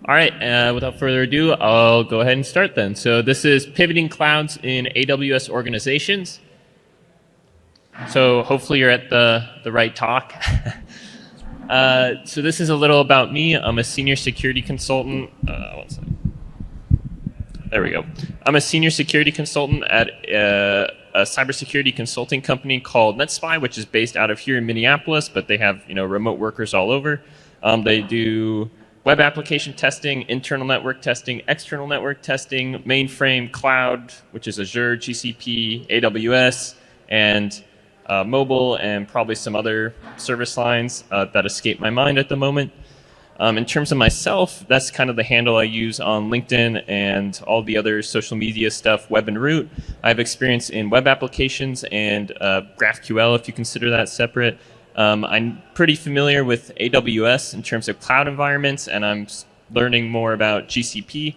All right, without further ado, I'll go ahead and start then. So this is Pivoting Clouds in AWS Organizations. So hopefully you're at the right talk. So this is a little about me. I'm a senior security consultant. One second. There we go. I'm a senior security consultant at a cybersecurity consulting company called NetSpy, which is based out of here in Minneapolis, but they have remote workers all over. They do web application testing, internal network testing, external network testing, mainframe, cloud, which is Azure, GCP, AWS, and mobile, and probably some other service lines that escape my mind at the moment. In terms of myself, that's kind of the handle I use on LinkedIn and all the other social media stuff, web and root. I have experience in web applications and GraphQL, if you consider that separate. I'm pretty familiar with AWS in terms of cloud environments, and I'm learning more about GCP.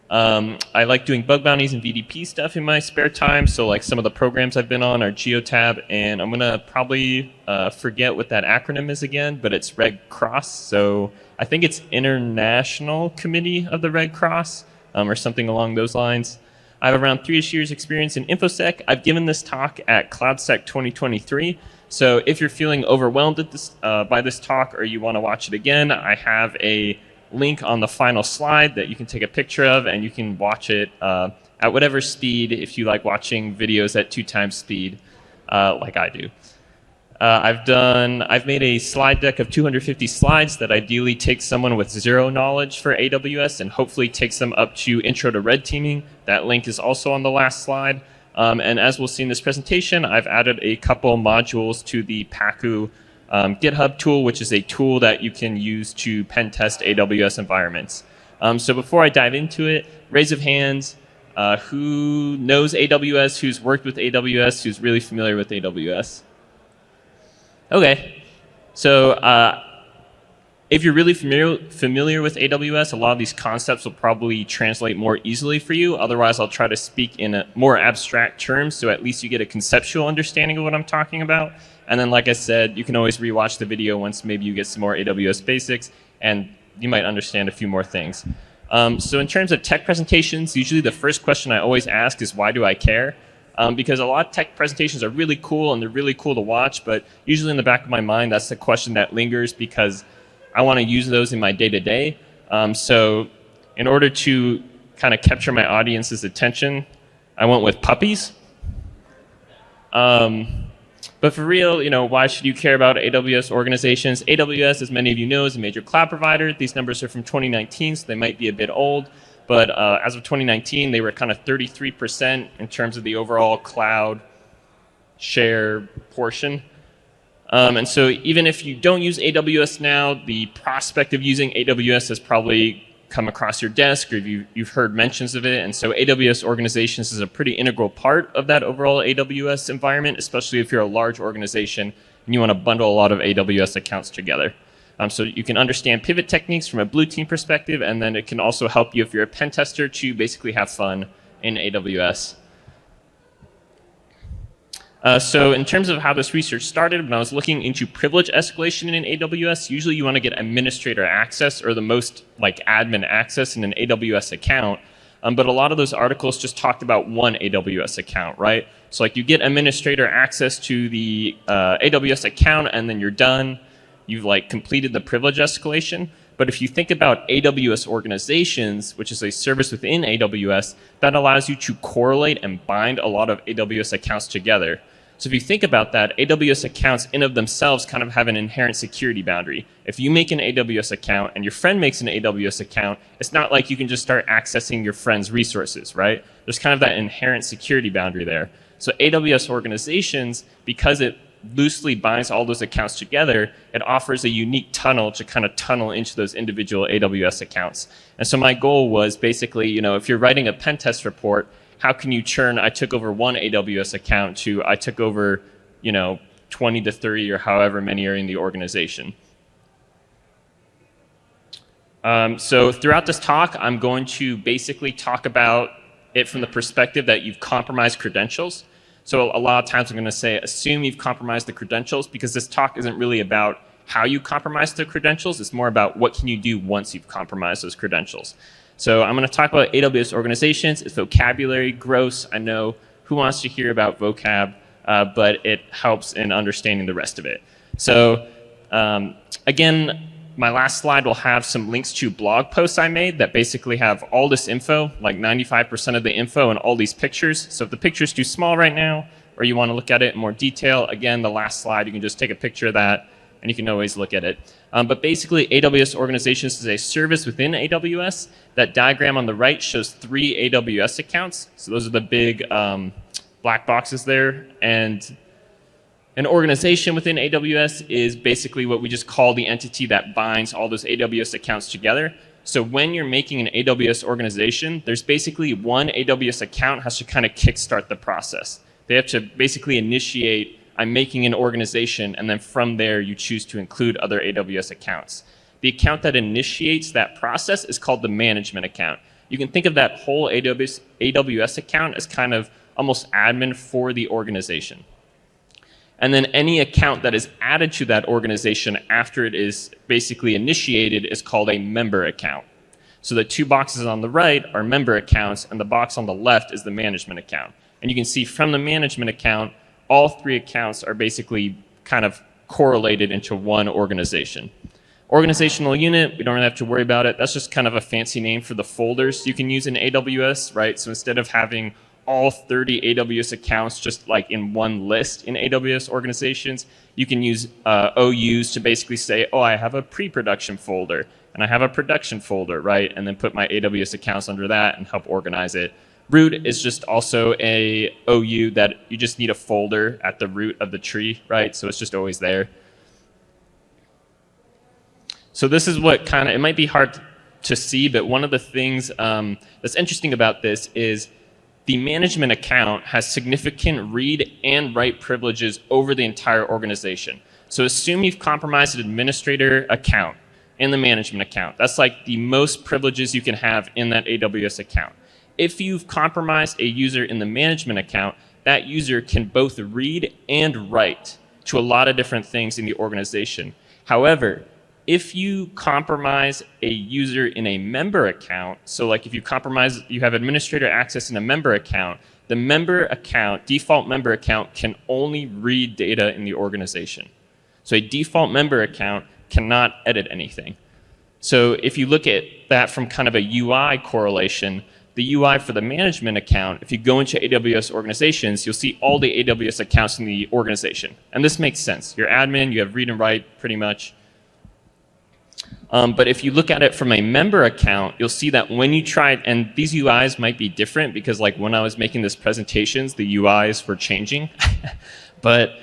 I like doing bug bounties and VDP stuff in my spare time, so like some of the programs I've been on are Geotab, and I'm going to probably forget what that acronym is again, but it's Red Cross, so I think it's International Committee of the Red Cross, or something along those lines. I have around 3-ish years experience in InfoSec. I've given this talk at CloudSec 2023. So if you're feeling overwhelmed at this, by this talk, or you want to watch it again, I have a link on the final slide that you can take a picture of, and you can watch it at whatever speed if you like watching videos at 2 times speed, like I do. I've made a slide deck of 250 slides that ideally takes someone with 0 knowledge for AWS and hopefully takes them up to Intro to Red Teaming. That link is also on the last slide. And as we'll see in this presentation, I've added a couple modules to the Pacu GitHub tool, which is a tool that you can use to pen test AWS environments. So before I dive into it, raise of hands, who knows AWS, who's worked with AWS, who's really familiar with AWS? Okay, so if you're really familiar with AWS, a lot of these concepts will probably translate more easily for you. Otherwise, I'll try to speak in a more abstract terms, so at least you get a conceptual understanding of what I'm talking about. And then, like I said, you can always rewatch the video once maybe you get some more AWS basics, and you might understand a few more things. So in terms of tech presentations, usually the first question I always ask is, why do I care? Because a lot of tech presentations are really cool, and they're really cool to watch, but usually in the back of my mind, that's the question that lingers because I want to use those in my day-to-day. So in order to kind of capture my audience's attention, I went with puppies. But for real, why should you care about AWS organizations? AWS, as many of you know, is a major cloud provider. These numbers are from 2019, so they might be a bit old. But as of 2019, they were kind of 33% in terms of the overall cloud share portion. And so even if you don't use AWS now, the prospect of using AWS has probably come across your desk, or you've heard mentions of it. And so AWS Organizations is a pretty integral part of that overall AWS environment, especially if you're a large organization and you want to bundle a lot of AWS accounts together. So you can understand pivot techniques from a blue team perspective, and then it can also help you if you're a pen tester to basically have fun in AWS. So in terms of how this research started, when I was looking into privilege escalation in AWS, usually you want to get administrator access or the most like admin access in an AWS account. But a lot of those articles just talked about one AWS account, right? So like you get administrator access to the AWS account and then you're done. You've like completed the privilege escalation. But if you think about AWS Organizations, which is a service within AWS, that allows you to correlate and bind a lot of AWS accounts together. So if you think about that, AWS accounts in of themselves kind of have an inherent security boundary. If you make an AWS account and your friend makes an AWS account, it's not like you can just start accessing your friend's resources, right? There's kind of that inherent security boundary there. So AWS Organizations, because it loosely binds all those accounts together, it offers a unique tunnel to kind of tunnel into those individual AWS accounts. And so my goal was basically, if you're writing a pen test report, how can you churn, I took over one AWS account to I took over, 20 to 30 or however many are in the organization. So throughout this talk, I'm going to basically talk about it from the perspective that you've compromised credentials. So a lot of times I'm going to say, assume you've compromised the credentials, because this talk isn't really about how you compromise the credentials. It's more about what can you do once you've compromised those credentials. So I'm going to talk about AWS Organizations. It's vocabulary, gross. I know who wants to hear about vocab, but it helps in understanding the rest of it. So again, my last slide will have some links to blog posts I made that basically have all this info, like 95% of the info and all these pictures. So if the picture's too small right now, or you want to look at it in more detail, again, the last slide, you can just take a picture of that, and you can always look at it. But basically, AWS Organizations is a service within AWS. That diagram on the right shows 3 AWS accounts. So those are the big black boxes there. And an organization within AWS is basically what we just call the entity that binds all those AWS accounts together. So when you're making an AWS organization, there's basically one AWS account has to kind of kickstart the process. They have to basically initiate, I'm making an organization, and then from there you choose to include other AWS accounts. The account that initiates that process is called the management account. You can think of that whole AWS account as kind of almost admin for the organization. And then any account that is added to that organization after it is basically initiated is called a member account. So the 2 boxes on the right are member accounts, and the box on the left is the management account. And you can see from the management account, all 3 accounts are basically kind of correlated into one organization. Organizational unit, we don't really have to worry about it. That's just kind of a fancy name for the folders you can use in AWS, right? So instead of having all 30 AWS accounts just like in one list in AWS Organizations, you can use OUs to basically say, oh, I have a pre-production folder and I have a production folder, right? And then put my AWS accounts under that and help organize it. Root is just also a OU that you just need a folder at the root of the tree, right? So it's just always there. So this is what kind of, it might be hard to see, but one of the things that's interesting about this is the management account has significant read and write privileges over the entire organization. So assume you've compromised an administrator account in the management account. That's like the most privileges you can have in that AWS account. If you've compromised a user in the management account, that user can both read and write to a lot of different things in the organization. However, if you compromise a user in a member account, so like if you compromise, you have administrator access in a member account, the member account, default member account, can only read data in the organization. So a default member account cannot edit anything. So if you look at that from kind of a UI correlation, the UI for the management account, if you go into AWS Organizations, you'll see all the AWS accounts in the organization. And this makes sense. You're admin, you have read and write pretty much. But if you look at it from a member account, you'll see that when you try, and these UIs might be different because like when I was making this presentations, the UIs were changing. But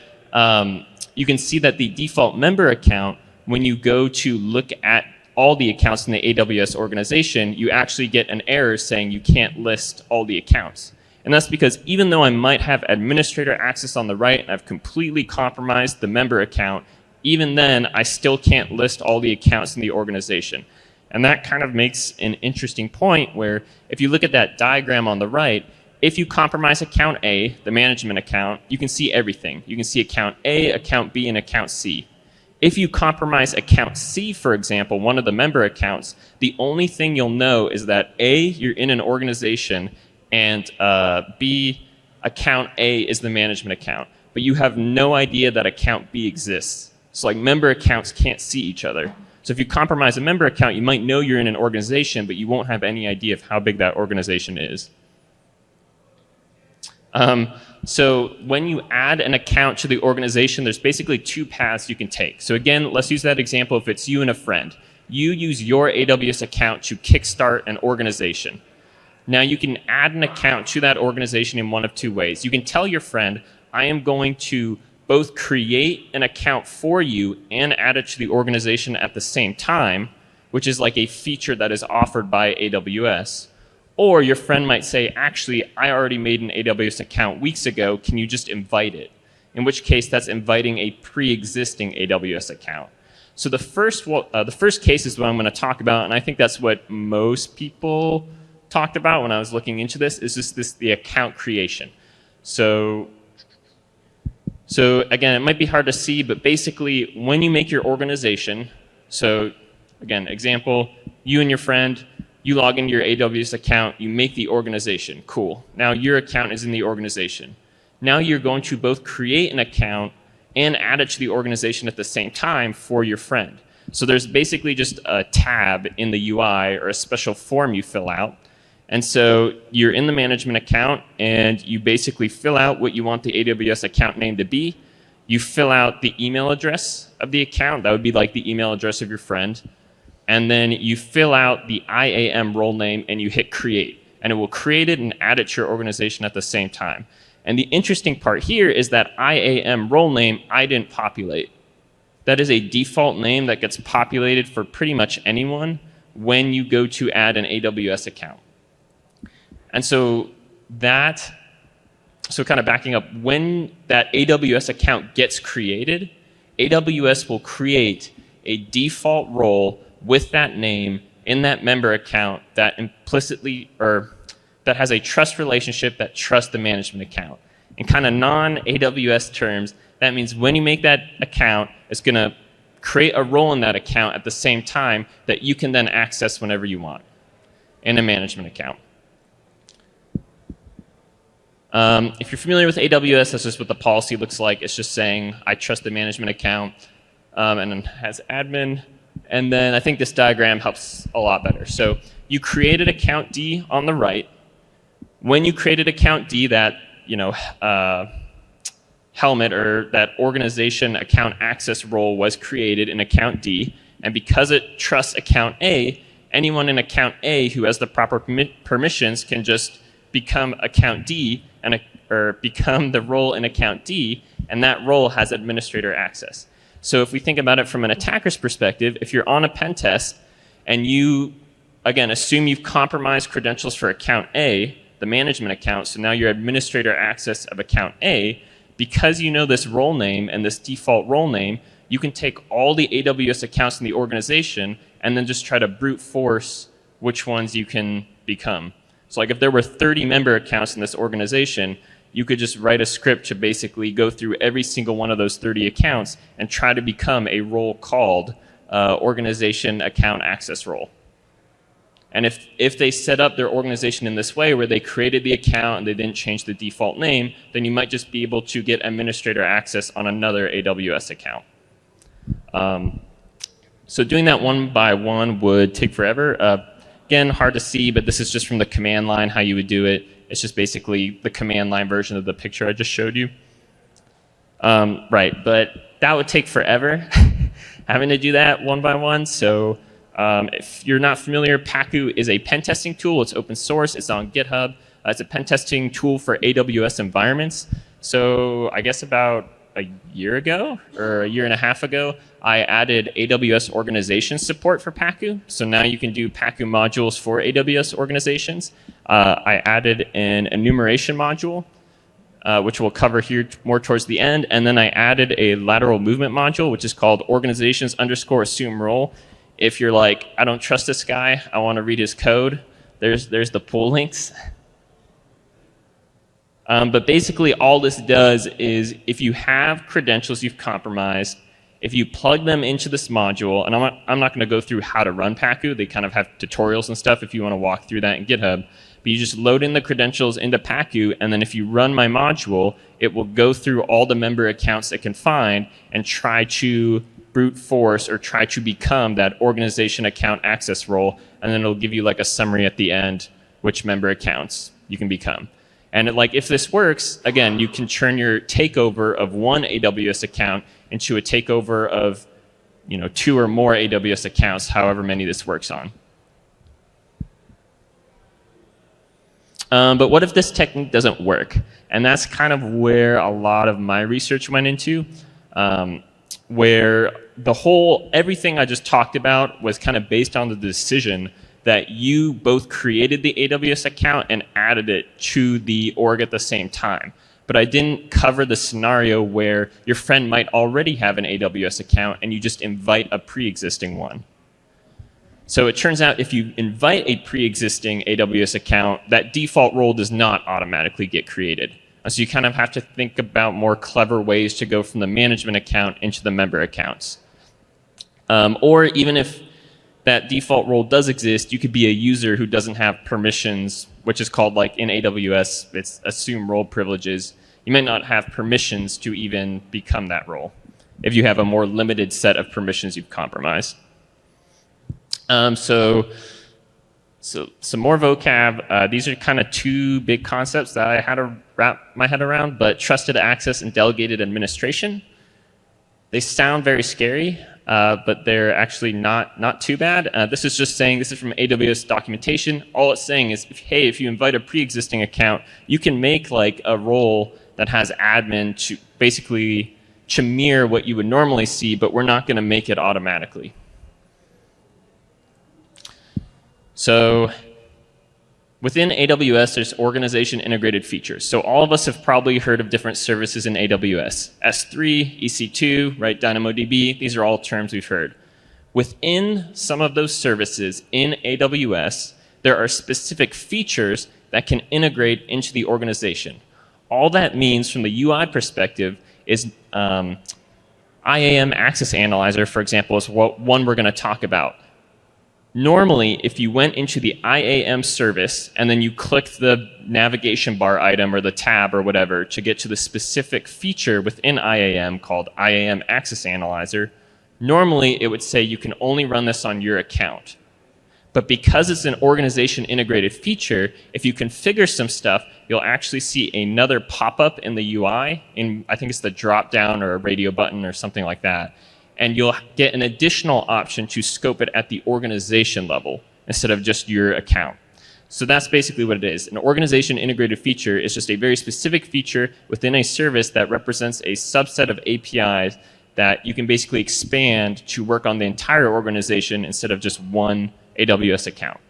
you can see that the default member account, when you go to look at all the accounts in the AWS organization, you actually get an error saying you can't list all the accounts. And that's because even though I might have administrator access on the right and I've completely compromised the member account, even then, I still can't list all the accounts in the organization. And that kind of makes an interesting point where if you look at that diagram on the right, if you compromise account A, the management account, you can see everything. You can see account A, account B, and account C. If you compromise account C, for example, one of the member accounts, the only thing you'll know is that A, you're in an organization, and B, account A is the management account. But you have no idea that account B exists. So like member accounts can't see each other. So if you compromise a member account, you might know you're in an organization, but you won't have any idea of how big that organization is. So when you add an account to the organization, there's basically 2 paths you can take. So again, let's use that example if it's you and a friend. You use your AWS account to kickstart an organization. Now you can add an account to that organization in one of 2 ways. You can tell your friend, I am going to both create an account for you and add it to the organization at the same time, which is like a feature that is offered by AWS. Or your friend might say, actually, I already made an AWS account weeks ago. Can you just invite it? In which case, that's inviting a pre-existing AWS account. So the first case is what I'm going to talk about, and I think that's what most people talked about when I was looking into this is just the account creation. So again, it might be hard to see, but basically when you make your organization, so again, example, you and your friend, you log into your AWS account, you make the organization. Cool. Now your account is in the organization. Now you're going to both create an account and add it to the organization at the same time for your friend. So there's basically just a tab in the UI or a special form you fill out. And so you're in the management account and you basically fill out what you want the AWS account name to be. You fill out the email address of the account. That would be like the email address of your friend. And then you fill out the IAM role name and you hit create. And it will create it and add it to your organization at the same time. And the interesting part here is that IAM role name I didn't populate. That is a default name that gets populated for pretty much anyone when you go to add an AWS account. And so kind of backing up, when that AWS account gets created, AWS will create a default role with that name in that member account that implicitly, or that has a trust relationship that trusts the management account. In kind of non-AWS terms, that means when you make that account, it's going to create a role in that account at the same time that you can then access whenever you want in a management account. If you're familiar with AWS, that's just what the policy looks like. It's just saying, I trust the management account, and then has admin. And then I think this diagram helps a lot better. So you created account D on the right. When you created account D, that helmet or that organization account access role was created in account D. And because it trusts account A, anyone in account A who has the proper permissions can just become account D or become the role in account D, and that role has administrator access. So if we think about it from an attacker's perspective, if you're on a pen test and you, again, assume you've compromised credentials for account A, the management account, so now your administrator access of account A, because you know this role name and this default role name, you can take all the AWS accounts in the organization and then just try to brute force which ones you can become. So like if there were 30 member accounts in this organization, you could just write a script to basically go through every single one of those 30 accounts and try to become a role called organization account access role. And if they set up their organization in this way where they created the account and they didn't change the default name, then you might just be able to get administrator access on another AWS account. So doing that one by one would take forever. Again, hard to see, but this is just from the command line how you would do it. It's just basically the command line version of the picture I just showed you. Right, but that would take forever having to do that one by one. So if you're not familiar, Pacu is a pen testing tool. It's open source. It's on GitHub. It's a pen testing tool for AWS environments. So I guess about a year ago or a year and a half ago, I added AWS Organization support for Pacu. So now you can do Pacu modules for AWS Organizations. I added an enumeration module, which we'll cover here more towards the end. And then I added a lateral movement module, which is called organizations_assume role. If you're like, I don't trust this guy, I want to read his code, there's the pull links. But basically all this does is if you have credentials you've compromised, if you plug them into this module, and I'm not going to go through how to run Pacu, they kind of have tutorials and stuff if you want to walk through that in GitHub, but you just load in the credentials into Pacu, and then if you run my module, it will go through all the member accounts it can find and try to brute force or try to become that organization account access role, and then it'll give you like a summary at the end which member accounts you can become. And if this works, again, you can turn your takeover of one AWS account into a takeover of 2 or more AWS accounts, however many this works on. But what if this technique doesn't work? And that's kind of where a lot of my research went into, where everything I just talked about was kind of based on the decision that you both created the AWS account and added it to the org at the same time. But I didn't cover the scenario where your friend might already have an AWS account and you just invite a pre-existing one. So it turns out if you invite a pre-existing AWS account, that default role does not automatically get created. So you kind of have to think about more clever ways to go from the management account into the member accounts. Or even if that default role does exist, you could be a user who doesn't have permissions, which is called, like in AWS, it's assume role privileges. You might not have permissions to even become that role if you have a more limited set of permissions you've compromised. So some more vocab. These are kind of two big concepts that I had to wrap my head around, but trusted access and delegated administration. They sound very scary, but they're actually not too bad. This is just saying, this is from AWS documentation. All it's saying is, hey, if you invite a pre-existing account, you can make like a role that has admin to basically to mirror what you would normally see, but we're not going to make it automatically. So within AWS, there's organization integrated features. So all of us have probably heard of different services in AWS. S3, EC2, right, DynamoDB, these are all terms we've heard. Within some of those services in AWS, there are specific features that can integrate into the organization. All that means from the UI perspective is IAM Access Analyzer, for example, is one we're going to talk about. Normally, if you went into the IAM service and then you clicked the navigation bar item or the tab or whatever to get to the specific feature within IAM called IAM Access Analyzer, normally it would say you can only run this on your account. But because it's an organization integrated feature, if you configure some stuff, you'll actually see another pop-up in the UI. I think it's the drop-down or a radio button or something like that. And you'll get an additional option to scope it at the organization level instead of just your account. So that's basically what it is. An organization integrated feature is just a very specific feature within a service that represents a subset of APIs that you can basically expand to work on the entire organization instead of just one AWS account.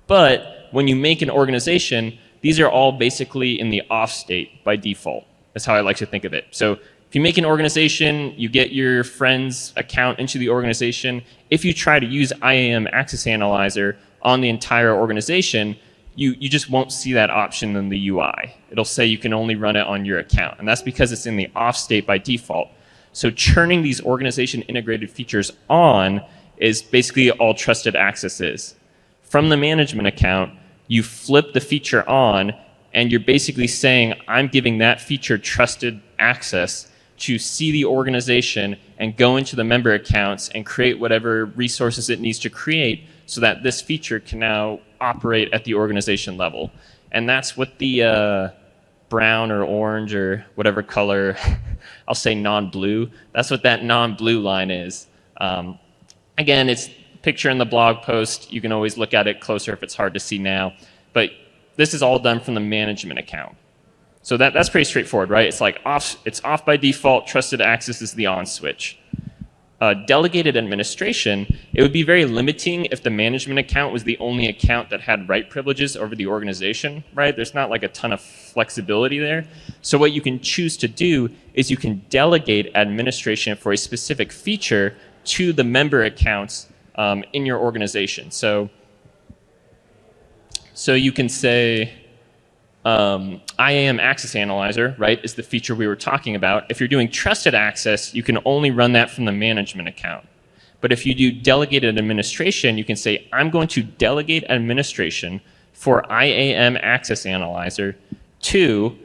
But when you make an organization, these are all basically in the off state by default. That's how I like to think of it. So if you make an organization, you get your friend's account into the organization. If you try to use IAM Access Analyzer on the entire organization, you just won't see that option in the UI. It'll say you can only run it on your account. And that's because it's in the off state by default. So churning these organization integrated features on is basically all trusted access is. From the management account, you flip the feature on, and you're basically saying, I'm giving that feature trusted access to see the organization and go into the member accounts and create whatever resources it needs to create so that this feature can now operate at the organization level. And that's what the brown or orange or whatever color, I'll say non-blue, that's what that non-blue line is. Again, it's a picture in the blog post. You can always look at it closer if it's hard to see now. But this is all done from the management account. So that's pretty straightforward, right? It's like it's off by default, trusted access is the on switch. Delegated administration, it would be very limiting if the management account was the only account that had write privileges over the organization, right? There's not like a ton of flexibility there. So what you can choose to do is you can delegate administration for a specific feature to the member accounts in your organization. So you can say, IAM Access Analyzer, right, is the feature we were talking about. If you're doing trusted access, you can only run that from the management account. But if you do delegated administration, you can say, I'm going to delegate administration for IAM Access Analyzer to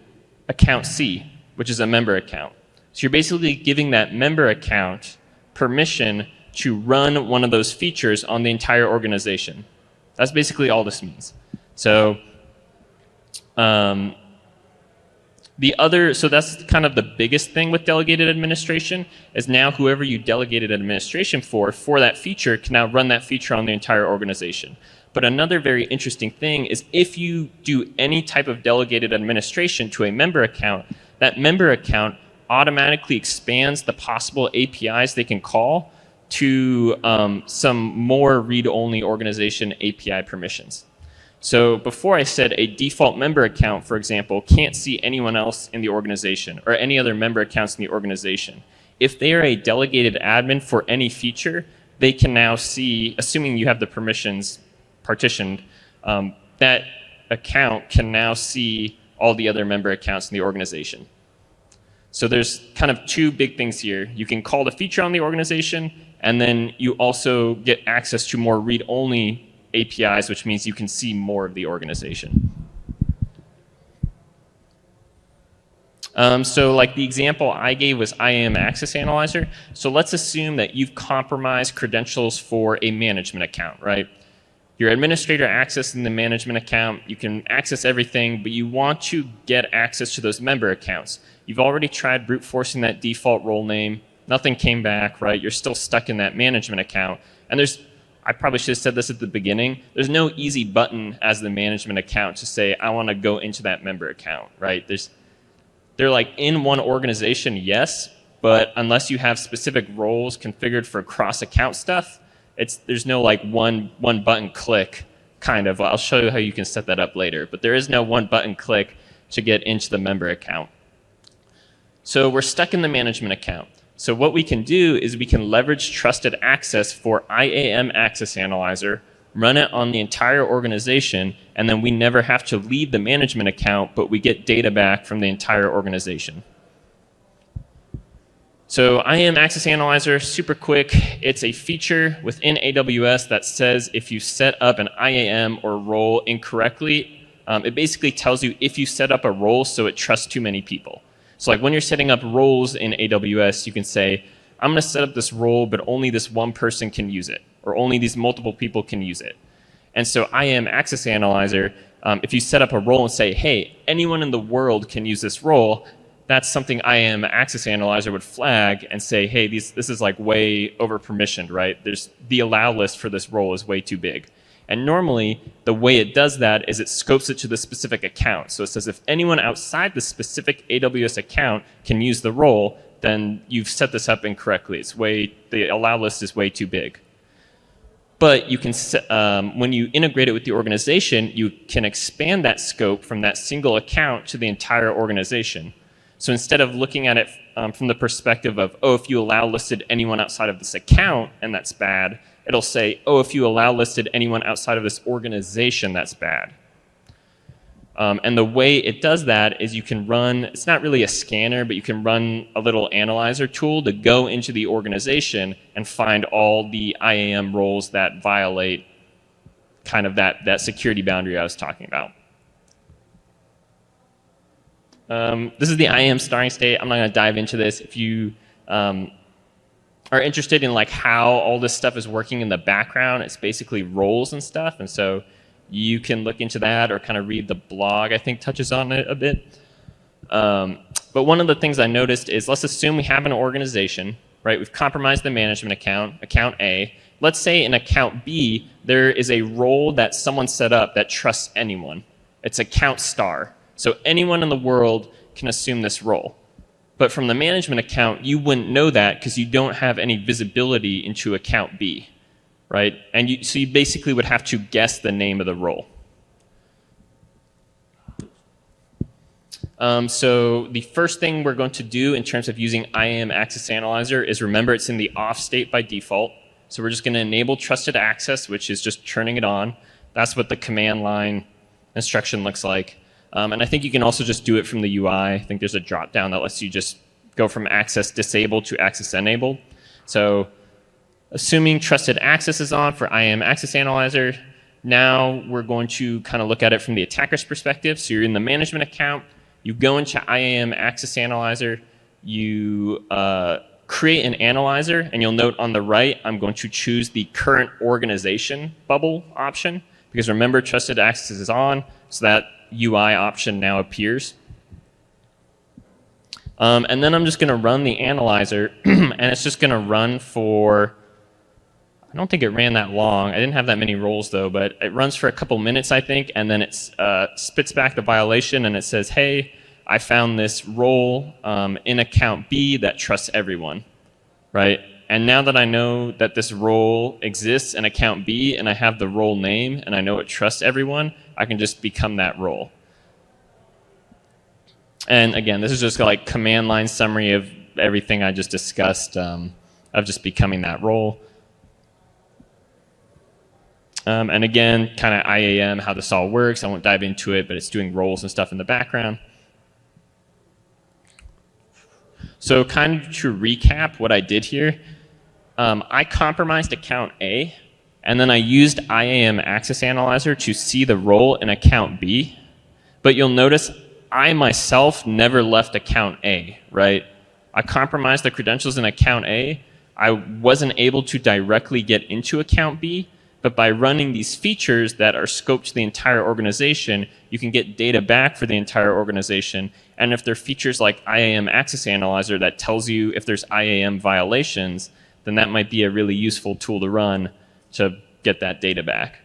account C, which is a member account. So you're basically giving that member account permission to run one of those features on the entire organization. That's basically all this means. So so that's kind of the biggest thing with delegated administration is now whoever you delegated administration for that feature can now run that feature on the entire organization. But another very interesting thing is if you do any type of delegated administration to a member account, that member account automatically expands the possible APIs they can call to some more read-only organization API permissions. So before I said a default member account, for example, can't see anyone else in the organization or any other member accounts in the organization. If they are a delegated admin for any feature, they can now see, assuming you have the permissions partitioned, that account can now see all the other member accounts in the organization. So there's kind of two big things here. You can call the feature on the organization, and then you also get access to more read-only APIs, which means you can see more of the organization. So like the example I gave was IAM Access Analyzer. So let's assume that you've compromised credentials for a management account, right? Your administrator accessing the management account, you can access everything, but you want to get access to those member accounts. You've already tried brute forcing that default role name. Nothing came back, right? You're still stuck in that management account. And I probably should have said this at the beginning, there's no easy button as the management account to say, I want to go into that member account, right? They're like in one organization, yes, but unless you have specific roles configured for cross-account stuff, there's no like one button click kind of. I'll show you how you can set that up later, but there is no one button click to get into the member account. So we're stuck in the management account. So what we can do is we can leverage trusted access for IAM Access Analyzer, run it on the entire organization, and then we never have to leave the management account, but we get data back from the entire organization. So IAM Access Analyzer, super quick. It's a feature within AWS that says if you set up an IAM or role incorrectly, it basically tells you if you set up a role so it trusts too many people. So like when you're setting up roles in AWS, you can say, I'm going to set up this role, but only this one person can use it, or only these multiple people can use it. And so IAM Access Analyzer, if you set up a role and say, hey, anyone in the world can use this role, that's something IAM Access Analyzer would flag and say, hey, this is like way over permissioned, right? The allow list for this role is way too big. And normally, the way it does that is it scopes it to the specific account. So it says if anyone outside the specific AWS account can use the role, then you've set this up incorrectly. The allow list is way too big. But you can, when you integrate it with the organization, you can expand that scope from that single account to the entire organization. So instead of looking at it from the perspective of, oh, if you allow listed anyone outside of this account, and that's bad, it'll say, oh, if you allow listed anyone outside of this organization, that's bad. And the way it does that is you can run, it's not really a scanner, but you can run a little analyzer tool to go into the organization and find all the IAM roles that violate kind of that security boundary I was talking about. This is the IAM starting state. I'm not going to dive into this. If you are interested in like how all this stuff is working in the background, it's basically roles and stuff. And so you can look into that or kind of read the blog, I think touches on it a bit. But one of the things I noticed is, let's assume we have an organization, right? We've compromised the management account, account A. Let's say in account B, there is a role that someone set up that trusts anyone. It's account star. So anyone in the world can assume this role. But from the management account, you wouldn't know that because you don't have any visibility into account B, right? And so you basically would have to guess the name of the role. So the first thing we're going to do in terms of using IAM Access Analyzer is remember it's in the off state by default. So we're just going to enable trusted access, which is just turning it on. That's what the command line instruction looks like. And I think you can also just do it from the UI. I think there's a drop down that lets you just go from access disabled to access enabled. So assuming trusted access is on for IAM Access Analyzer, now we're going to kind of look at it from the attacker's perspective. So you're in the management account, you go into IAM Access Analyzer, you create an analyzer, and you'll note on the right, I'm going to choose the current organization bubble option, because remember trusted access is on, so that UI option now appears. And then I'm just going to run the analyzer, and it's just going to run for, I don't think it ran that long. I didn't have that many roles though, but it runs for a couple minutes, I think, and then it spits back the violation, and it says, hey, I found this role in account B that trusts everyone, right? And now that I know that this role exists in account B, and I have the role name, and I know it trusts everyone, I can just become that role. And again, this is just like command line summary of everything I just discussed of just becoming that role. And again, kind of IAM, how this all works. I won't dive into it, but it's doing roles and stuff in the background. So kind of to recap what I did here, I compromised account A, and then I used IAM Access Analyzer to see the role in account B. But you'll notice I myself never left account A, right? I compromised the credentials in account A. I wasn't able to directly get into account B, but by running these features that are scoped to the entire organization, you can get data back for the entire organization. And if there are features like IAM Access Analyzer that tells you if there's IAM violations, then that might be a really useful tool to run to get that data back.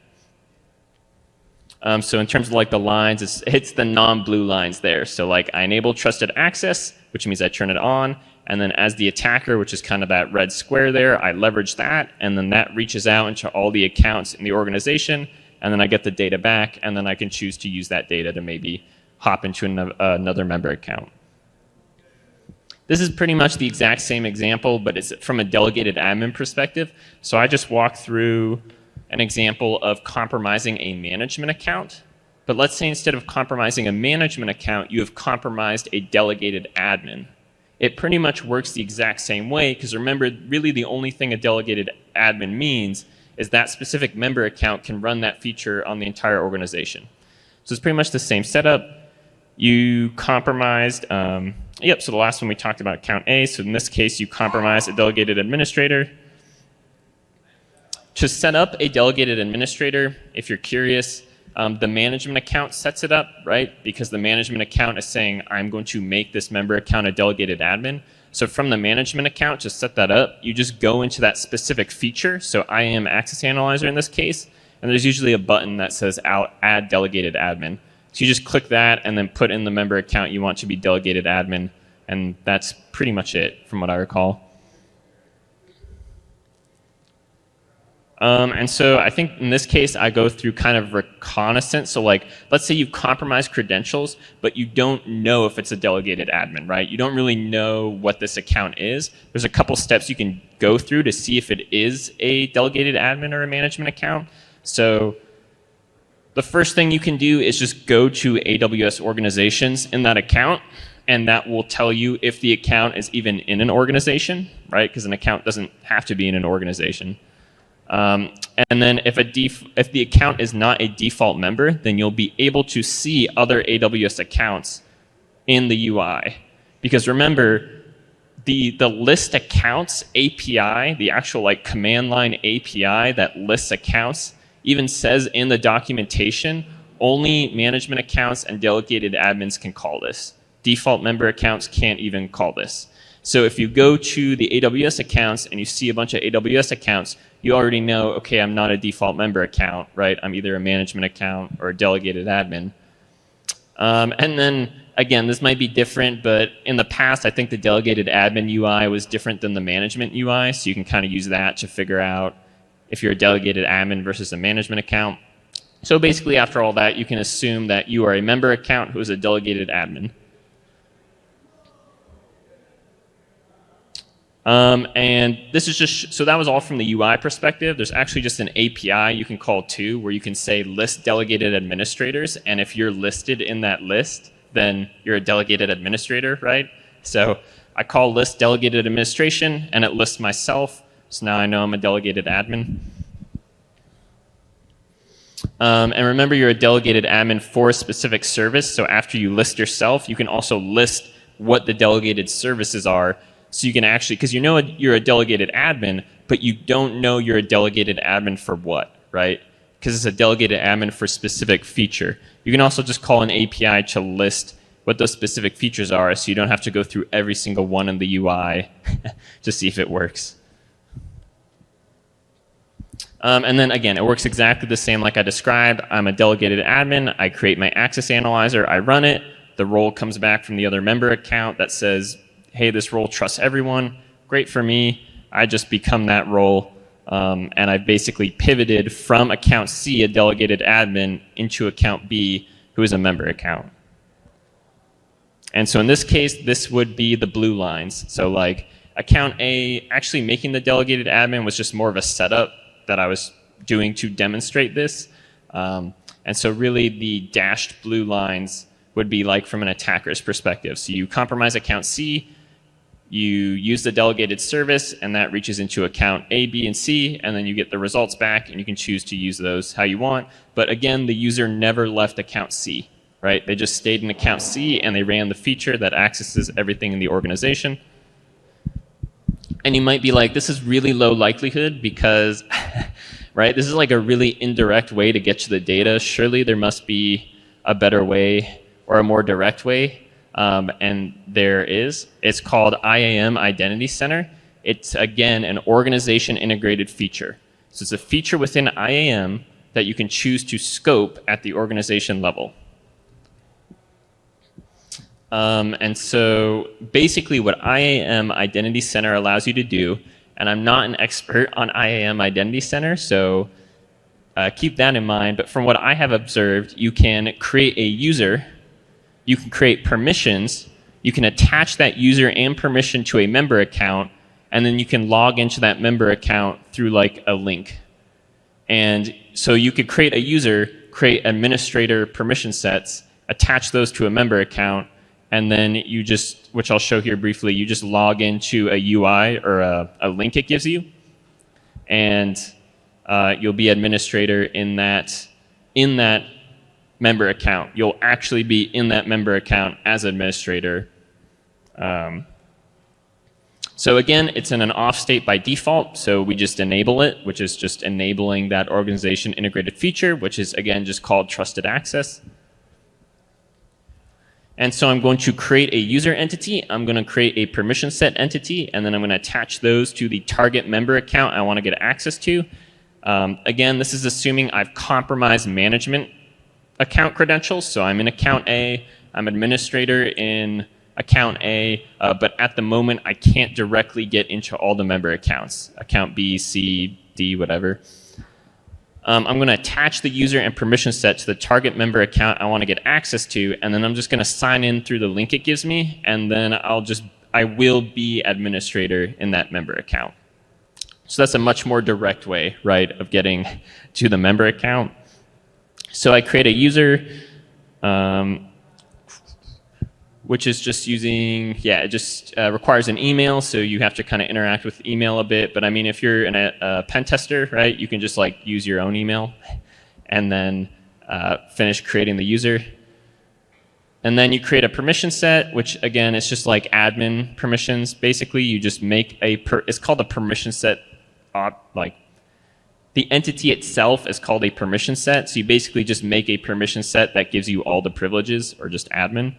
So in terms of like the lines, it's the non-blue lines there. So like I enable trusted access, which means I turn it on. And then as the attacker, which is kind of that red square there, I leverage that. And then that reaches out into all the accounts in the organization. And then I get the data back. And then I can choose to use that data to maybe hop into another member account. This is pretty much the exact same example, but it's from a delegated admin perspective. So I just walked through an example of compromising a management account. But let's say instead of compromising a management account, you have compromised a delegated admin. It pretty much works the exact same way, because remember, really the only thing a delegated admin means is that specific member account can run that feature on the entire organization. So it's pretty much the same setup. You compromised, so the last one we talked about, account A. So in this case, you compromised a delegated administrator. To set up a delegated administrator, if you're curious, the management account sets it up, right? Because the management account is saying, I'm going to make this member account a delegated admin. So from the management account, to set that up, you just go into that specific feature. So IAM Access Analyzer in this case, and there's usually a button that says add delegated admin. So you just click that and then put in the member account you want to be delegated admin. And that's pretty much it from what I recall. And so I think in this case, I go through kind of reconnaissance. So like, let's say you've compromised credentials, but you don't know if it's a delegated admin, right? You don't really know what this account is. There's a couple steps you can go through to see if it is a delegated admin or a management account. So the first thing you can do is just go to AWS Organizations in that account, and that will tell you if the account is even in an organization, right? Because an account doesn't have to be in an organization. And then if the account is not a default member, then you'll be able to see other AWS accounts in the UI. Because remember, the list accounts API, the actual like command line API that lists accounts, even says in the documentation, only management accounts and delegated admins can call this. Default member accounts can't even call this. So if you go to the AWS accounts and you see a bunch of AWS accounts, you already know, okay, I'm not a default member account, right? I'm either a management account or a delegated admin. And then, again, this might be different, but in the past, I think the delegated admin UI was different than the management UI, so you can kind of use that to figure out if you're a delegated admin versus a management account. So basically, after all that, you can assume that you are a member account who is a delegated admin. And this is just, so that was all from the UI perspective. There's actually just an API you can call too, where you can say list delegated administrators. And if you're listed in that list, then you're a delegated administrator, right? So I call list delegated administration and it lists myself. So now I know I'm a delegated admin. And remember, you're a delegated admin for a specific service. So after you list yourself, you can also list what the delegated services are. So you can actually, because you know you're a delegated admin, but you don't know you're a delegated admin for what, right? Because it's a delegated admin for a specific feature. You can also just call an API to list what those specific features are, so you don't have to go through every single one in the UI to see if it works. And then again, it works exactly the same like I described. I'm a delegated admin. I create my access analyzer. I run it. The role comes back from the other member account that says, hey, this role trusts everyone. Great for me. I just become that role. And I basically pivoted from account C, a delegated admin, into account B, who is a member account. And so in this case, this would be the blue lines. So like account A, actually making the delegated admin was just more of a setup that I was doing to demonstrate this. And so really the dashed blue lines would be like from an attacker's perspective. So you compromise account C, you use the delegated service, and that reaches into account A, B, and C, and then you get the results back, and you can choose to use those how you want. But again, the user never left account C, right? They just stayed in account C, and they ran the feature that accesses everything in the organization. And you might be like, this is really low likelihood because, right, this is like a really indirect way to get to the data. Surely there must be a better way or a more direct way. And there is. It's called IAM Identity Center. It's, again, an organization integrated feature. So it's a feature within IAM that you can choose to scope at the organization level. And so basically what IAM Identity Center allows you to do, and I'm not an expert on IAM Identity Center, so keep that in mind, but from what I have observed, you can create a user, you can create permissions, you can attach that user and permission to a member account, and then you can log into that member account through like a link. And so you could create a user, create administrator permission sets, attach those to a member account, and then you just, which I'll show here briefly, you just log into a UI or a link it gives you, and you'll be administrator in that member account. You'll actually be in that member account as administrator. So again, it's in an off state by default, so we just enable it, which is just enabling that organization integrated feature, which is again just called trusted access. And so I'm going to create a user entity, I'm going to create a permission set entity, and then I'm going to attach those to the target member account I want to get access to. Again, this is assuming I've compromised management account credentials. So I'm in account A, I'm administrator in account A, but at the moment I can't directly get into all the member accounts, account B, C, D, whatever. I'm going to attach the user and permission set to the target member account I want to get access to, and then I'm just going to sign in through the link it gives me, and then I will be administrator in that member account. So that's a much more direct way, right, of getting to the member account. So I create a user, which is just using, it just requires an email, so you have to kind of interact with email a bit. But I mean, if you're a pen tester, right, you can just like use your own email and then finish creating the user. And then you create a permission set, which again, it's just like admin permissions. Basically, you just make it's called a permission set, like the entity itself is called a permission set. So you basically just make a permission set that gives you all the privileges, or just admin.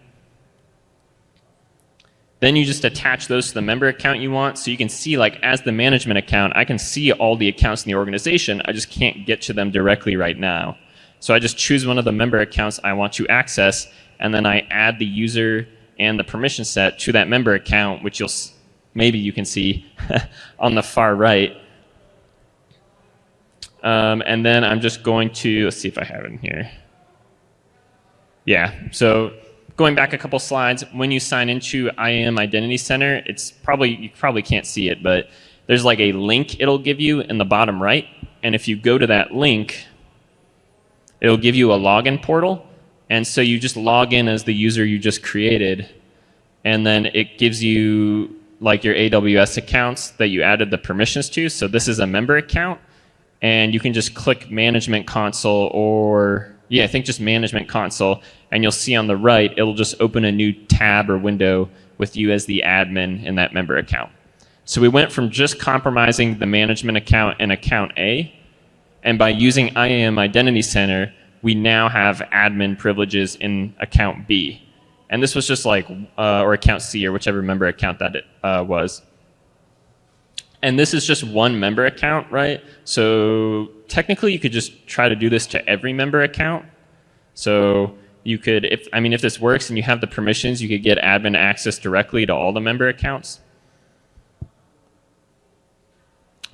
Then you just attach those to the member account you want. So you can see, like, as the management account, I can see all the accounts in the organization. I just can't get to them directly right now. So I just choose one of the member accounts I want to access, and then I add the user and the permission set to that member account, which maybe you can see on the far right. And then I'm just going to, let's see if I have it in here. Yeah, so going back a couple slides, when you sign into IAM Identity Center, you probably can't see it, but there's like a link it'll give you in the bottom right. And if you go to that link, it'll give you a login portal. And so you just log in as the user you just created. And then it gives you like your AWS accounts that you added the permissions to. So this is a member account. And you can just click Management Console, or I think just Management Console, and you'll see on the right, it'll just open a new tab or window with you as the admin in that member account. So we went from just compromising the management account in account A, and by using IAM Identity Center, we now have admin privileges in account B. And this was just like, or account C, or whichever member account that it was. And this is just one member account, right? So technically you could just try to do this to every member account. So you could, if this works and you have the permissions, you could get admin access directly to all the member accounts.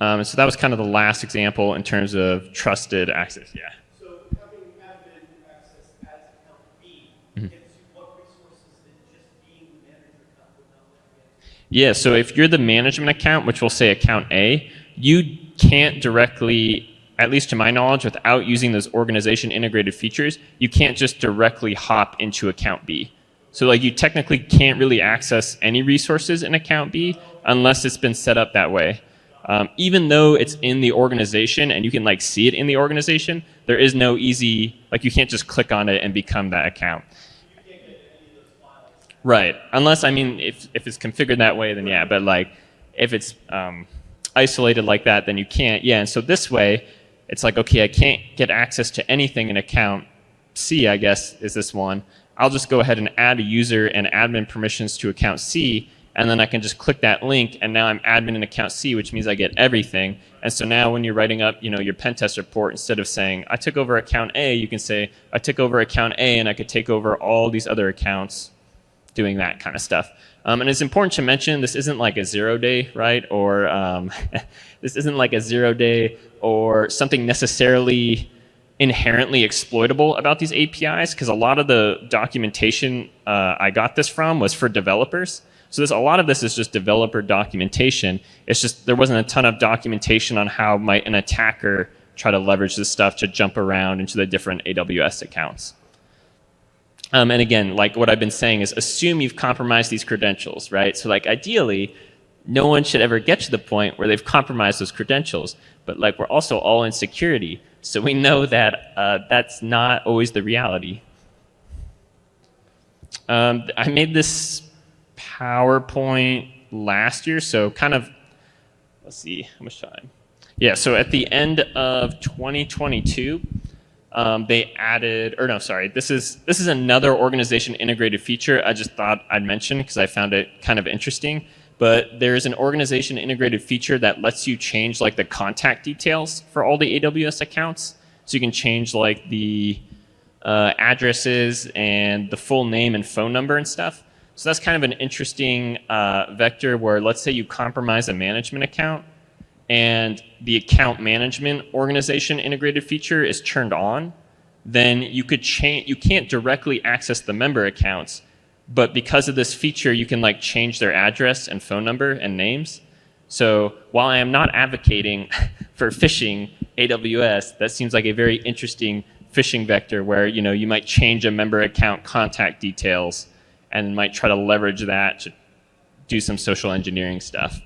So that was kind of the last example in terms of trusted access, yeah. So having admin access as account B gives you what resources that just being the manager account would not let you get? Yeah, so if you're the management account, which we'll say account A, you can't directly at least to my knowledge, without using those organization integrated features, you can't just directly hop into account B. So like you technically can't really access any resources in account B unless it's been set up that way. Even though it's in the organization and you can like see it in the organization, there is no easy, like you can't just click on it and become that account. Right, unless, I mean, if it's configured that way, then yeah, but like if it's isolated like that, then you can't. Yeah, and so this way, it's like, okay, I can't get access to anything in account C, I guess, is this one. I'll just go ahead and add a user and admin permissions to account C, and then I can just click that link, and now I'm admin in account C, which means I get everything. And so now when you're writing up, your pen test report, instead of saying, I took over account A, you can say, I took over account A, and I could take over all these other accounts doing that kind of stuff. And it's important to mention, this isn't like a 0-day, right? Or this isn't like a 0-day or something necessarily inherently exploitable about these APIs, because a lot of the documentation I got this from was for developers. So a lot of this is just developer documentation. It's just there wasn't a ton of documentation on how might an attacker try to leverage this stuff to jump around into the different AWS accounts. And again, like what I've been saying is assume you've compromised these credentials, right? So like ideally, no one should ever get to the point where they've compromised those credentials. But like we're also all in security, so we know that that's not always the reality. I made this PowerPoint last year, so kind of, let's see, how much time? Yeah, so at the end of 2022, they added, or no, sorry, this is another organization integrated feature I just thought I'd mention because I found it kind of interesting. But there's an organization integrated feature that lets you change like the contact details for all the AWS accounts. So you can change like the addresses and the full name and phone number and stuff. So that's kind of an interesting vector where, let's say you compromise a management account and the account management organization integrated feature is turned on, then you could change, you can't directly access the member accounts, but because of this feature, you can like change their address and phone number and names. So while I am not advocating for phishing AWS, that seems like a very interesting phishing vector where you might change a member account contact details and might try to leverage that to do some social engineering stuff.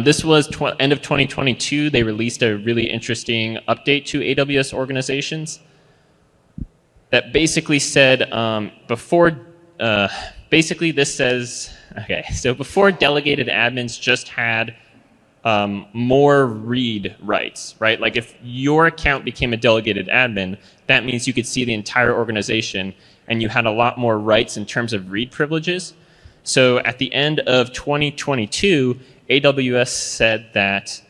This was end of 2022. They released a really interesting update to AWS Organizations that basically said basically this says, okay, so before delegated admins just had more read rights, right? Like if your account became a delegated admin, that means you could see the entire organization and you had a lot more rights in terms of read privileges. So at the end of 2022, AWS said that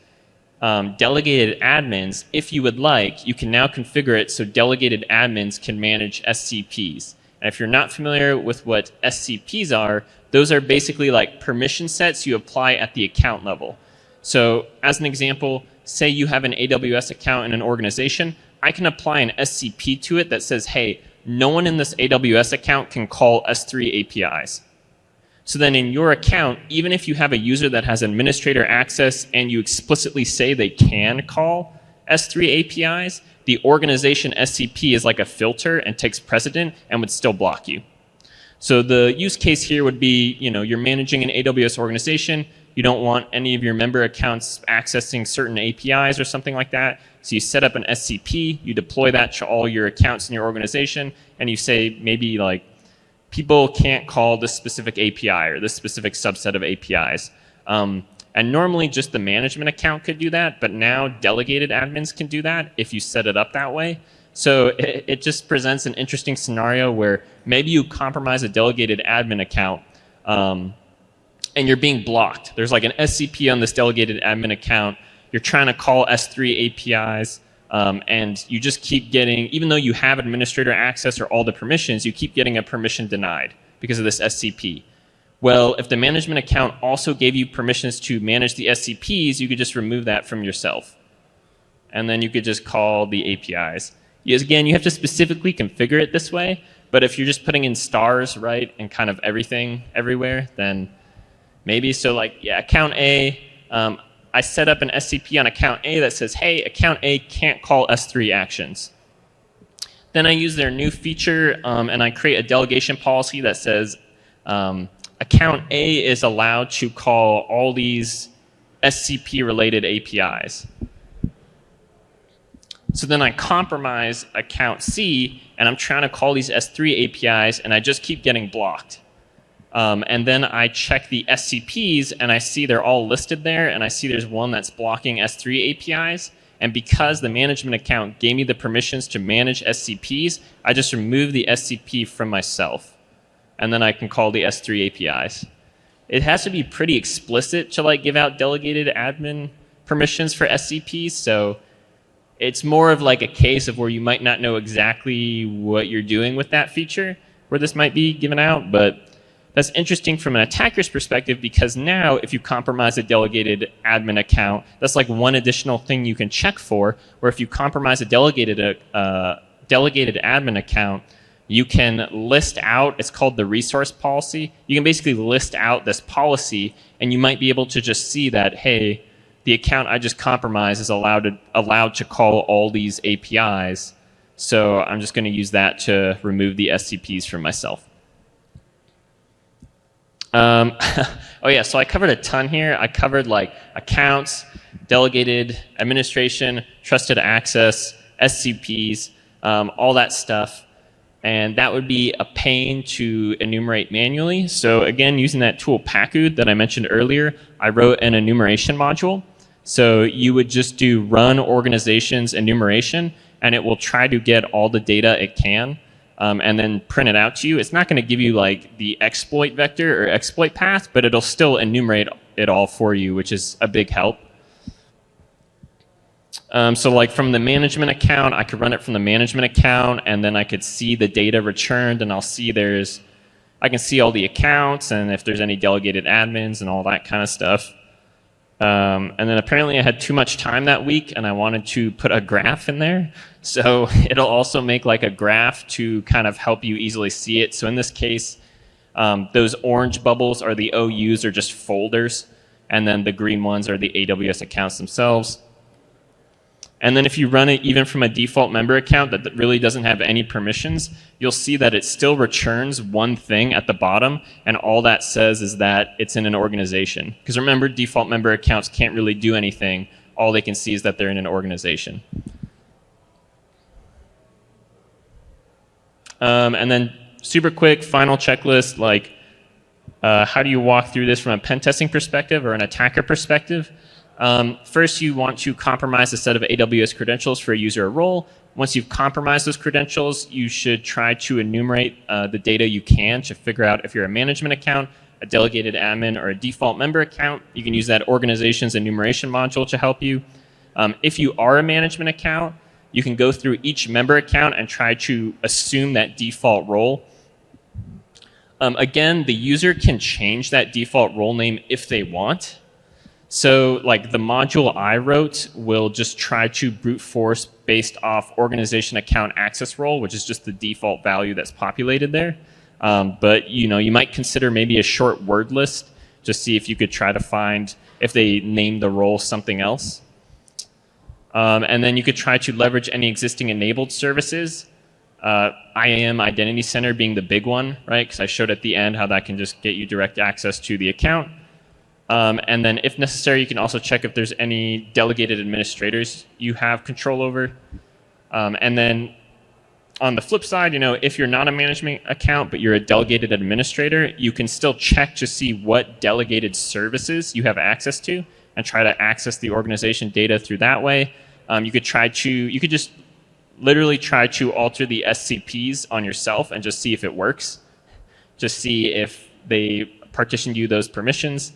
delegated admins, if you would like, you can now configure it so delegated admins can manage SCPs. And if you're not familiar with what SCPs are, those are basically like permission sets you apply at the account level. So as an example, say you have an AWS account in an organization, I can apply an SCP to it that says, hey, no one in this AWS account can call S3 APIs. So then in your account, even if you have a user that has administrator access and you explicitly say they can call S3 APIs, the organization SCP is like a filter and takes precedent and would still block you. So the use case here would be, you're managing an AWS organization, you don't want any of your member accounts accessing certain APIs or something like that. So you set up an SCP, you deploy that to all your accounts in your organization, and you say maybe like, people can't call this specific API or this specific subset of APIs. And normally just the management account could do that, but now delegated admins can do that if you set it up that way. So it just presents an interesting scenario where maybe you compromise a delegated admin account and you're being blocked. There's like an SCP on this delegated admin account. You're trying to call S3 APIs. And you just keep getting, even though you have administrator access or all the permissions, you keep getting a permission denied because of this SCP. Well, if the management account also gave you permissions to manage the SCPs, you could just remove that from yourself. And then you could just call the APIs. Yes, again, you have to specifically configure it this way, but if you're just putting in stars, right, and kind of everything everywhere, then maybe. So like, yeah, account A, I set up an SCP on account A that says, hey, account A can't call S3 actions. Then I use their new feature and I create a delegation policy that says account A is allowed to call all these SCP-related APIs. So then I compromise account C, and I'm trying to call these S3 APIs, and I just keep getting blocked. And then I check the SCPs, and I see they're all listed there, and I see there's one that's blocking S3 APIs. And because the management account gave me the permissions to manage SCPs, I just remove the SCP from myself. And then I can call the S3 APIs. It has to be pretty explicit to like give out delegated admin permissions for SCPs. So it's more of like a case of where you might not know exactly what you're doing with that feature, where this might be given out. But that's interesting from an attacker's perspective, because now if you compromise a delegated admin account, that's like one additional thing you can check for, where if you compromise a delegated admin account, you can list out, it's called the resource policy. You can basically list out this policy, and you might be able to just see that, hey, the account I just compromised is allowed to call all these APIs. So I'm just going to use that to remove the SCPs from myself. Oh yeah, so I covered a ton here. I covered like accounts, delegated administration, trusted access, SCPs, all that stuff. And that would be a pain to enumerate manually. So again, using that tool Pacu that I mentioned earlier, I wrote an enumeration module. So you would just do run organizations enumeration, and it will try to get all the data it can, and then print it out to you. It's not going to give you like the exploit vector or exploit path, but it'll still enumerate it all for you, which is a big help. So like from the management account, I could run it from the management account, and then I could see the data returned, and I can see all the accounts and if there's any delegated admins and all that kind of stuff. And then apparently I had too much time that week, and I wanted to put a graph in there. So it'll also make like a graph to kind of help you easily see it. So in this case, those orange bubbles are the OUs, or just folders, and then the green ones are the AWS accounts themselves. And then if you run it even from a default member account that really doesn't have any permissions, you'll see that it still returns one thing at the bottom, and all that says is that it's in an organization. Because remember, default member accounts can't really do anything. All they can see is that they're in an organization. And then super quick, final checklist, like how do you walk through this from a pen testing perspective or an attacker perspective? First, you want to compromise a set of AWS credentials for a user or role. Once you've compromised those credentials, you should try to enumerate the data you can to figure out if you're a management account, a delegated admin, or a default member account. You can use that organizations enumeration module to help you. If you are a management account, you can go through each member account and try to assume that default role. Again, the user can change that default role name if they want. So like the module I wrote will just try to brute force based off organization account access role, which is just the default value that's populated there. But you might consider maybe a short word list, just see if you could try to find if they name the role something else. And then you could try to leverage any existing enabled services. IAM Identity Center being the big one, right? Because I showed at the end how that can just get you direct access to the account. And then if necessary, you can also check if there's any delegated administrators you have control over. And then on the flip side, if you're not a management account, but you're a delegated administrator, you can still check to see what delegated services you have access to and try to access the organization data through that way. You could just literally try to alter the SCPs on yourself and just see if it works. Just see if they partitioned you those permissions.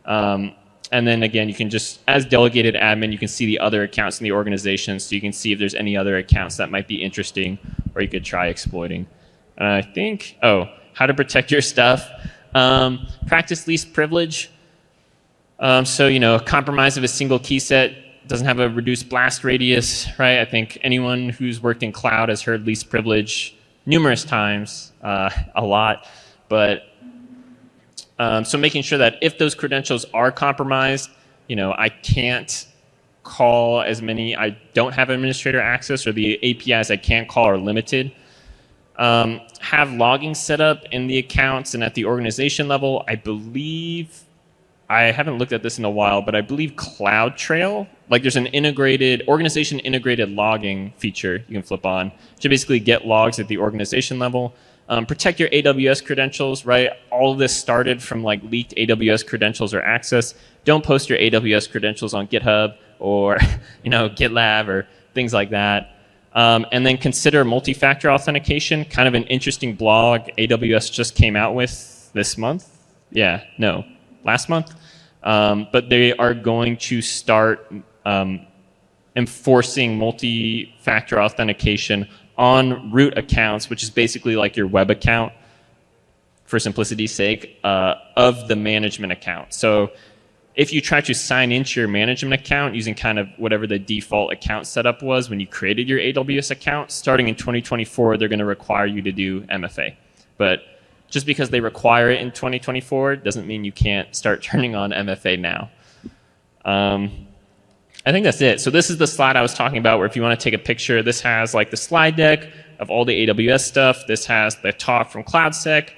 And then again, you can just, as delegated admin, you can see the other accounts in the organization, so you can see if there's any other accounts that might be interesting or you could try exploiting. And I think, how to protect your stuff. Practice least privilege. So, a compromise of a single key set doesn't have a reduced blast radius, right? I think anyone who's worked in cloud has heard least privilege numerous times, a lot, but so making sure that if those credentials are compromised, I can't call as many. I don't have administrator access, or the APIs I can't call are limited. Have logging set up in the accounts and at the organization level. I believe, I haven't looked at this in a while, but I believe CloudTrail, like there's an organization integrated logging feature you can flip on to basically get logs at the organization level. Protect your AWS credentials, right? All of this started from like leaked AWS credentials or access. Don't post your AWS credentials on GitHub or GitLab or things like that. And then consider multi-factor authentication, kind of an interesting blog AWS just came out with this month. Last month. But they are going to start enforcing multi-factor authentication on root accounts, which is basically like your web account, for simplicity's sake, of the management account. So if you try to sign into your management account using kind of whatever the default account setup was when you created your AWS account, starting in 2024, they're going to require you to do MFA. But just because they require it in 2024 doesn't mean you can't start turning on MFA now. I think that's it. So this is the slide I was talking about where if you want to take a picture, this has like the slide deck of all the AWS stuff. This has the talk from CloudSec.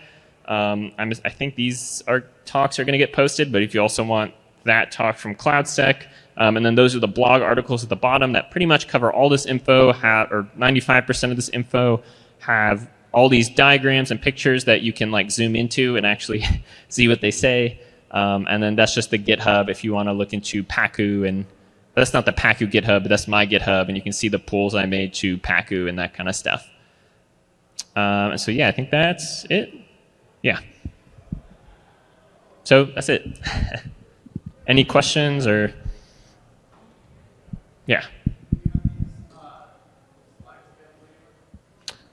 I think these talks are going to get posted, but if you also want that talk from CloudSec, and then those are the blog articles at the bottom that pretty much cover all this info, or 95% of this info have all these diagrams and pictures that you can like zoom into and actually see what they say. And then that's just the GitHub if you want to look into Pacu, and that's not the Pacu GitHub, but that's my GitHub, and you can see the pulls I made to Pacu and that kind of stuff. So yeah, I think that's it. Yeah. So that's it. Any questions or? Yeah.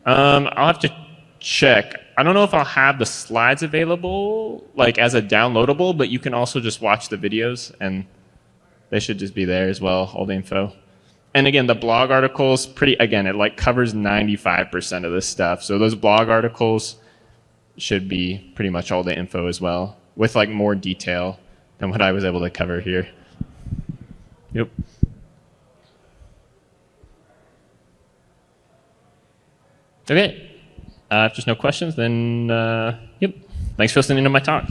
I'll have to check. I don't know if I'll have the slides available like as a downloadable, but you can also just watch the videos and they should just be there as well, all the info. And again, the blog articles, it like covers 95% of this stuff. So those blog articles should be pretty much all the info as well, with like more detail than what I was able to cover here. Yep. Okay. If there's no questions, then yep. Thanks for listening to my talk.